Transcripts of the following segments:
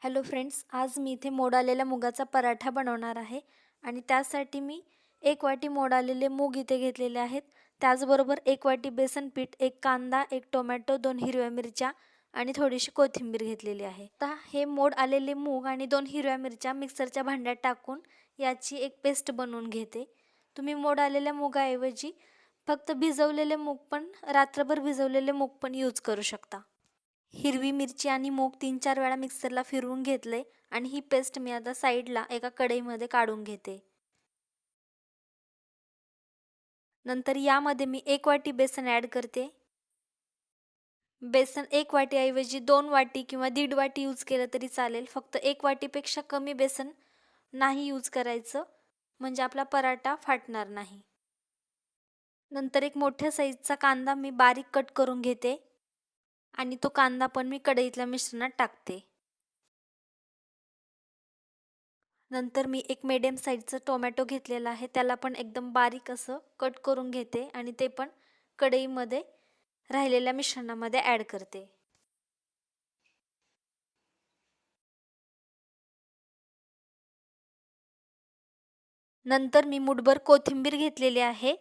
Hello friends, आज मी इथे मोड आलेल्या मुगाचा पराठा बनवणार आहे आणि त्यासाठी मी 1 वाटी मोड आलेले मूग इथे घेतलेले आहेत. त्याचबरोबर 1 वाटी बेसन पीठ, 1 कांदा, 1 टोमॅटो, 2 हिरव्या मिरच्या आणि थोडीशी कोथिंबीर घेतलेली आहे. आता हे मोड आलेले मूग आणि 2 हिरव्या मिरच्या मिक्सरच्या भांड्यात टाकून याची एक पेस्ट बनवून घेते. तुम्ही मोड आलेल्या मुगाऐवजी फक्त भिजवलेले मूग पण रात्रभर भिजवलेले मूग पण यूज करू शकता. हिरवी मिरची आणि मूग 3-4 वेळा मिक्सरला फिरवून घेतले आणि ही पेस्ट मी आता साईडला एका कढईमध्ये काढून घेते. नंतर यामध्ये मी 1 वाटी बेसन ॲड करते. बेसन 1 वाटीऐवजी 2 वाटी किंवा 1.5 वाटी यूज केलं तरी चालेल. फक्त 1 वाटीपेक्षा कमी बेसन नाही यूज करायचं, म्हणजे आपला पराठा फाटणार नाही. नंतर एक मोठ्या साईजचा कांदा मी बारीक कट करून घेते आणि तो कांदा पण मी कढईतल्या मिश्रणात टाकते. नंतर मी एक मीडियम साईजचं टोमॅटो घेतलेला आहे, त्याला पण एकदम बारीक असं कट करून घेते आणि ते पण कढईमध्ये राहिलेल्या मिश्रणामध्ये ॲड करते. नंतर मी मुठभर कोथिंबीर घेतलेली आहे,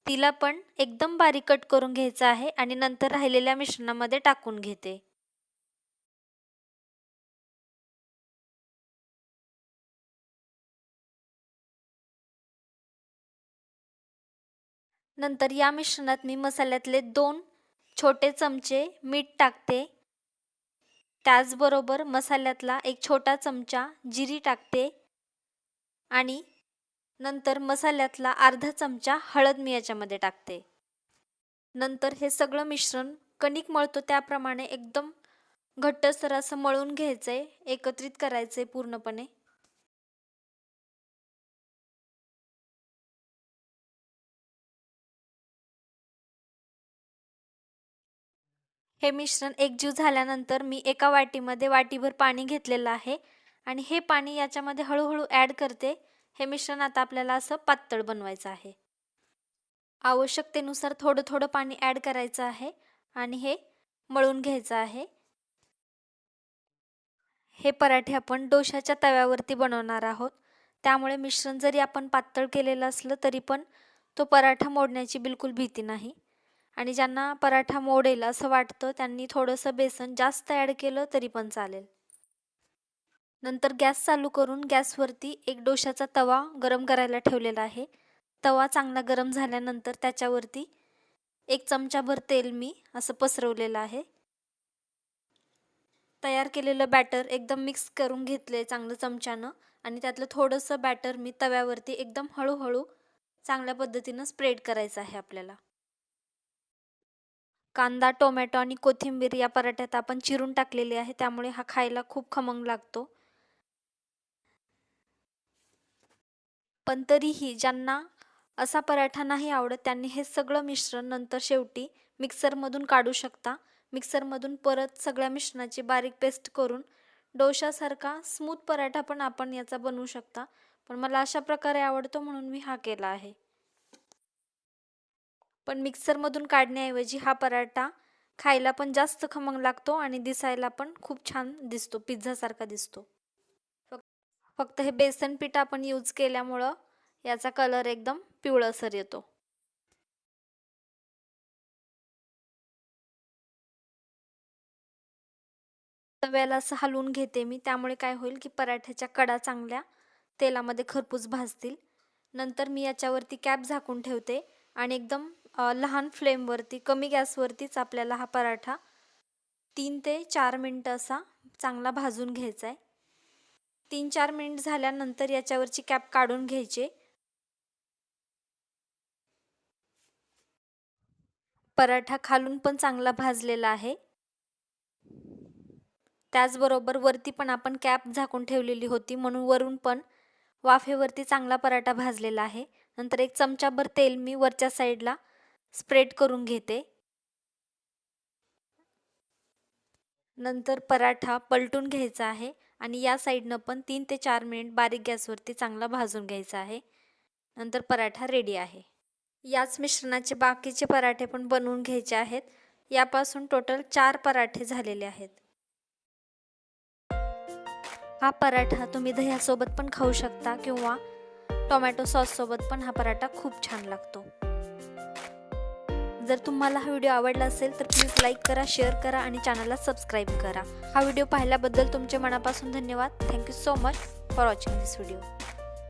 तिला पण एकदम बारीक कट करून घ्यायचं आहे आणि नंतर राहिलेल्या मिश्रणामध्ये टाकून घेते. नंतर या मिश्रणात मी मसाल्यातले 2 छोटे चमचे मीठ टाकते. त्याचबरोबर मसाल्यातला 1 छोटा चमचा जिरी टाकते आणि नंतर मसाल्यातला अर्धा चमचा हळद मी याच्यामध्ये टाकते. नंतर हे सगळं मिश्रण कणिक मळतो त्याप्रमाणे एकदम घट्टसर असं मळून घ्यायचंय, एकत्रित करायचंय पूर्णपणे. हे मिश्रण एकजीव झाल्यानंतर मी एका वाटीमध्ये वाटीभर पाणी घेतलेलं आहे आणि हे पाणी याच्यामध्ये हळूहळू ॲड करते. हे मिश्रण आता आपल्याला असं पातळ बनवायचं आहे. आवश्यकतेनुसार थोडं थोडं पाणी ॲड करायचं आहे आणि हे मळून घ्यायचं आहे. हे पराठे आपण डोशाच्या तव्यावरती बनवणार आहोत, त्यामुळे मिश्रण जरी आपण पातळ केलेलं असलं तरी पण तो पराठा मोडण्याची बिलकुल भीती नाही. आणि ज्यांना पराठा मोडेल असं वाटतं त्यांनी थोडंसं बेसन जास्त ॲड केलं तरी पण चालेल. नंतर गॅस चालू करून गॅसवरती एक डोशाचा तवा गरम करायला ठेवलेला आहे. तवा चांगला गरम झाल्यानंतर त्याच्यावरती 1 चमचाभर तेल मी असं पसरवलेलं आहे. तयार केलेलं बॅटर एकदम मिक्स करून घेतले चांगलं चमच्यानं आणि त्यातलं थोडंसं बॅटर मी तव्यावरती एकदम हळूहळू चांगल्या पद्धतीनं स्प्रेड करायचं आहे आपल्याला. कांदा, टोमॅटो आणि कोथिंबीर या पराठ्यात आपण चिरून टाकलेली आहे, त्यामुळे हा खायला खूप खमंग लागतो. पण तरीही ज्यांना असा पराठा नाही आवडत त्यांनी हे सगळं मिश्रण नंतर शेवटी मिक्सरमधून काढू शकता. मिक्सरमधून परत सगळ्या मिश्रणाची बारीक पेस्ट करून डोशासारखा स्मूथ पराठा पण आपण याचा बनवू शकता. पण मला अशा प्रकारे आवडतो म्हणून मी हा केला आहे. पण मिक्सरमधून काढण्याऐवजी हा पराठा खायला पण जास्त खमंग लागतो आणि दिसायला पण खूप छान दिसतो, पिझ्झासारखा दिसतो. फक्त हे बेसन पीठ आपण यूज केल्यामुळं याचा कलर एकदम पिवळसर येतो. तव्याला असं हलवून घेते मी, त्यामुळे काय होईल की पराठ्याच्या कडा चांगल्या तेलामध्ये खरपूस भाजतील. नंतर मी याच्यावरती कॅप झाकून ठेवते आणि एकदम लहान फ्लेमवरती कमी गॅसवरतीच आपल्याला हा पराठा 3 ते 4 मिनटं असा चांगला भाजून घ्यायचा आहे. 3-4 मिनिट झाल्यानंतर याच्यावरची कॅप काढून घ्यायची. पराठा खालून पण चांगला भाजलेला आहे. त्याचबरोबर वरती पण आपण कॅप झाकून ठेवलेली होती म्हणून वरून पण वाफेवरती चांगला पराठा भाजलेला आहे. नंतर 1 चमचाभर तेल मी वरच्या साईडला स्प्रेड करून घेते. नंतर पराठा पलटून घ्यायचा आहे आणि या साईडनं पण 3 ते 4 मिनिट बारीक गॅसवरती चांगला भाजून घ्यायचा आहे. नंतर पराठा रेडी आहे. याच मिश्रणाचे बाकीचे पराठे पण बनवून घ्यायचे आहेत. यापासून टोटल 4 पराठे झालेले आहेत. हा पराठा तुम्ही दह्यासोबत पण खाऊ शकता किंवा टोमॅटो सॉससोबत पण हा पराठा खूप छान लागतो. जर तुम्हाला हा व्हिडिओ आवडला असेल तर प्लीज लाईक करा, शेअर करा आणि चॅनलला सबस्क्राईब करा. हा व्हिडिओ पाहिल्याबद्दल तुमचे मनापासून धन्यवाद. Thank you so much for watching this video.